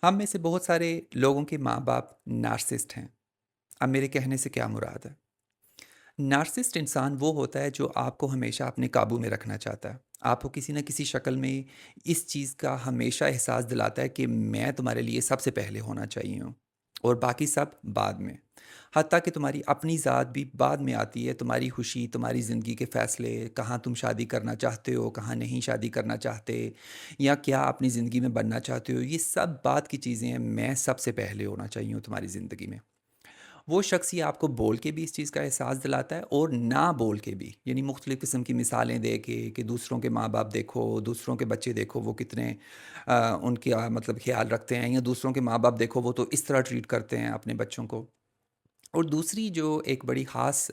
हम में से बहुत सारे लोगों के माँ बाप नार्सिसिस्ट हैं। अब मेरे कहने से क्या मुराद है? नार्सिसिस्ट इंसान वो होता है जो आपको हमेशा अपने काबू में रखना चाहता है। आपको किसी न किसी शक्ल में इस चीज़ का हमेशा एहसास दिलाता है कि मैं तुम्हारे लिए सबसे पहले होना चाहिए हूँ और बाकी सब बाद में। हत्ता कि तुम्हारी अपनी ज़ात भी बाद में आती है, तुम्हारी खुशी, तुम्हारी ज़िंदगी के फ़ैसले, कहाँ तुम शादी करना चाहते हो, कहाँ नहीं शादी करना चाहते या क्या अपनी ज़िंदगी में बनना चाहते हो, ये सब बात की चीज़ें हैं, मैं सबसे पहले होना चाहिए हूँ तुम्हारी ज़िंदगी में। वो शख्स ये आपको बोल के भी इस चीज़ का एहसास दिलाता है और ना बोल के भी, यानी मुख्तलिफ़ किस्म की मिसालें दे के कि दूसरों के माँ बाप देखो, दूसरों के बच्चे देखो वो कितने उनका मतलब ख़्याल रखते हैं, या दूसरों के माँ बाप देखो वो तो इस तरह ट्रीट करते हैं अपने बच्चों को। और दूसरी जो एक बड़ी ख़ास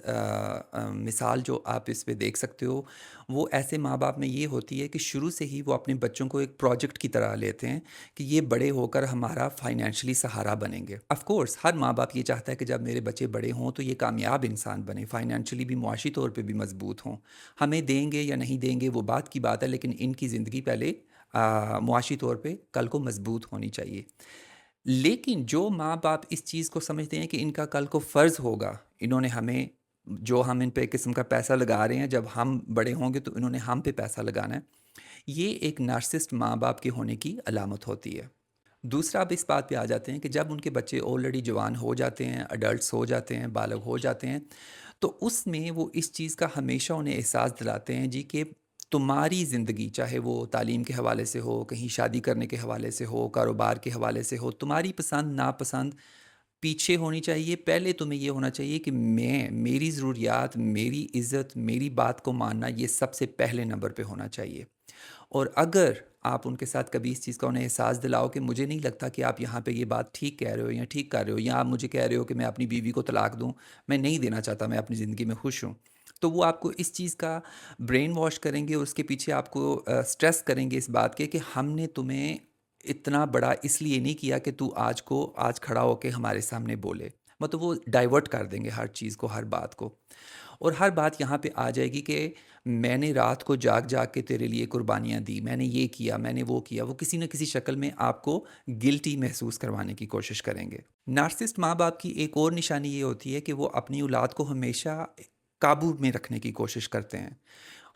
मिसाल जो आप इस पे देख सकते हो, वो ऐसे माँ-बाप में ये होती है कि शुरू से ही वो अपने बच्चों को एक प्रोजेक्ट की तरह लेते हैं कि ये बड़े होकर हमारा फाइनेंशियली सहारा बनेंगे। ऑफ़ कोर्स हर माँ-बाप ये चाहता है कि जब मेरे बच्चे बड़े हों तो ये कामयाब इंसान बनें, फाइनेंशियली भी, मुआशी तौर पे भी मज़बूत हों। हमें देंगे या नहीं देंगे वो बात की बात है, लेकिन इनकी ज़िंदगी पहले मुआशी तौर पे कल को मज़बूत होनी चाहिए। लेकिन जो माँ-बाप इस चीज़ को समझते हैं कि इनका कल को फ़र्ज़ होगा, इन्होंने हमें जो हम इन पे एक किस्म का पैसा लगा रहे हैं, जब हम बड़े होंगे तो इन्होंने हम पे पैसा लगाना है। ये एक नार्सिसिस्ट माँ-बाप के होने की अलामत होती है। दूसरा अब इस बात पे आ जाते हैं कि जब उनके बच्चे ऑलरेडी जवान हो जाते हैं, एडल्ट्स हो जाते हैं, बालिग हो जाते हैं, तो उसमें वो इस चीज़ का हमेशा उन्हें एहसास दिलाते हैं जी कि तुम्हारी ज़िंदगी, चाहे वो तालीम के हवाले से हो, कहीं शादी करने के हवाले से हो, कारोबार के हवाले से हो, तुम्हारी पसंद नापसंद पीछे होनी चाहिए। पहले तुम्हें ये होना चाहिए कि मेरी ज़रूरियात, मेरी इज़्ज़त, मेरी बात को मानना ये सबसे पहले नंबर पे होना चाहिए। और अगर आप उनके साथ कभी इस चीज़ का उन्हें एहसास दिलाओ कि मुझे नहीं लगता कि आप यहाँ पे ये बात ठीक कह रहे हो या ठीक कर रहे हो, या आप मुझे कह रहे हो कि मैं अपनी बीवी को तलाक दूँ, मैं नहीं देना चाहता, मैं अपनी ज़िंदगी में खुश हूँ। तो वो आपको इस चीज़ का ब्रेन वॉश करेंगे और उसके पीछे आपको स्ट्रेस करेंगे इस बात के कि हमने तुम्हें इतना बड़ा इसलिए नहीं किया कि तू आज खड़ा होके हमारे सामने बोले। मतलब वो डाइवर्ट कर देंगे हर चीज़ को, हर बात को। और हर बात यहाँ पे आ जाएगी कि मैंने रात को जाग-जाग के तेरे लिए कुर्बानियाँ दी, मैंने ये किया, मैंने वो किया। वो किसी न किसी शक्ल में आपको गिल्टी महसूस करवाने की कोशिश करेंगे। नार्सिसिस्ट माँ-बाप की एक और निशानी ये होती है कि वो अपनी औलाद को हमेशा काबू में रखने की कोशिश करते हैं।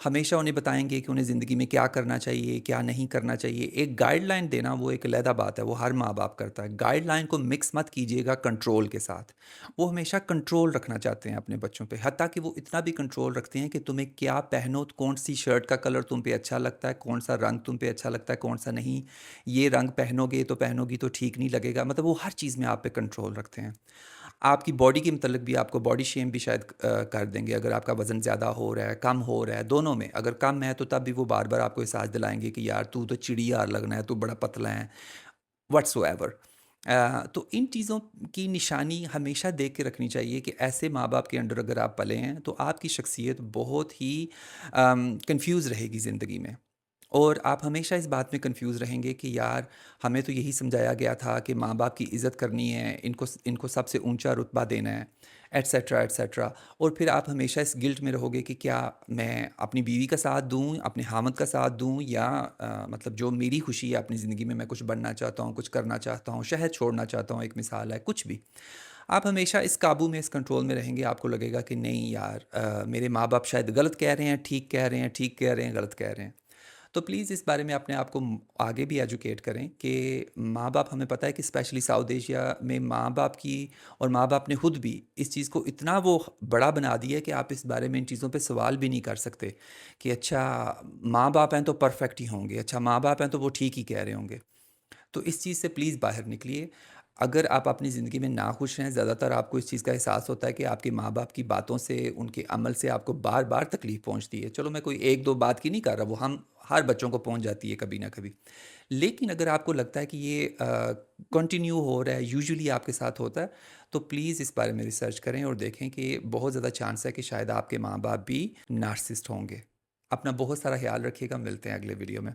हमेशा उन्हें बताएँगे कि उन्हें ज़िंदगी में क्या करना चाहिए, क्या नहीं करना चाहिए। एक गाइडलाइन देना वो एक अलहदा बात है, वो हर माँ-बाप करता है। गाइडलाइन को मिक्स मत कीजिएगा कंट्रोल के साथ। वो हमेशा कंट्रोल रखना चाहते हैं अपने बच्चों पे, हत्ता कि वो इतना भी कंट्रोल रखते हैं कि तुम्हें क्या पहनो, कौन-सी शर्ट का कलर तुम पे अच्छा लगता है, कौन-सा रंग तुम पे अच्छा लगता है, कौन-सा नहीं। ये रंग पहनोगी तो ठीक नहीं लगेगा। मतलब वो हर चीज़ में आप पे कंट्रोल रखते हैं। आपकी बॉडी के मतलब भी आपको बॉडी शेम भी शायद कर देंगे अगर आपका वज़न ज़्यादा हो रहा है, कम हो रहा है, दोनों में। अगर कम है तो तब भी वो बार-बार आपको एहसास दिलाएँगे कि यार तू तो चिड़िया लगना है, तू बड़ा पतला है, व्हाट्सोएवर। तो इन चीज़ों की निशानी हमेशा देख के रखनी चाहिए कि ऐसे माँ-बाप के अंडर अगर आप पले हैं, तो आपकी शख्सियत बहुत ही कन्फ्यूज़ रहेगी ज़िंदगी में। और आप हमेशा इस बात में कन्फ्यूज़ रहेंगे कि यार हमें तो यही समझाया गया था कि माँ-बाप की इज़्ज़त करनी है, इनको सबसे ऊँचा रुतबा देना है, एटसेट्रा, एटसेट्रा। और फिर आप हमेशा इस गिल्ट में रहोगे कि क्या मैं अपनी बीवी का साथ दूँ, अपने हामद का साथ दूँ, या मतलब जो मेरी खुशी है अपनी ज़िंदगी में, मैं कुछ बनना चाहता हूँ, कुछ करना चाहता हूँ, शहर छोड़ना चाहता हूँ, एक मिसाल है, कुछ भी। आप हमेशा इस काबू में, इस कंट्रोल में रहेंगे, आपको लगेगा कि नहीं यार मेरे माँ-बाप शायद गलत कह रहे हैं, ठीक कह रहे हैं, ठीक कह रहे हैं, गलत कह रहे हैं। तो प्लीज़ इस बारे में अपने आप को आगे भी एजुकेट करें कि माँ-बाप, हमें पता है कि स्पेशली साउथ एशिया में माँ-बाप की, और माँ-बाप ने खुद भी इस चीज़ को इतना वो बड़ा बना दिया है कि आप इस बारे में इन चीज़ों पे सवाल भी नहीं कर सकते कि अच्छा माँ-बाप हैं तो परफेक्ट ही होंगे, अच्छा माँ-बाप हैं तो वो ठीक ही कह रहे होंगे। तो इस चीज़ से प्लीज़ बाहर निकलिए। अगर आप अपनी ज़िंदगी में नाखुश हैं, ज़्यादातर आपको इस चीज़ का एहसास होता है कि आपके माँ-बाप की बातों से, उनके अमल से आपको बार-बार तकलीफ़ पहुँचती है। चलो मैं कोई 1-2 बात की नहीं कर रहा, वो हम हर बच्चों को पहुँच जाती है कभी न कभी। लेकिन अगर आपको लगता है कि ये कंटिन्यू हो रहा है, यूजुअली आपके साथ होता है, तो प्लीज़ इस बारे में रिसर्च करें और देखें कि बहुत ज़्यादा चांस है कि शायद आपके माँ-बाप भी नार्सिसिस्ट होंगे। अपना बहुत सारा ख़्याल रखिएगा, मिलते हैं अगले वीडियो में।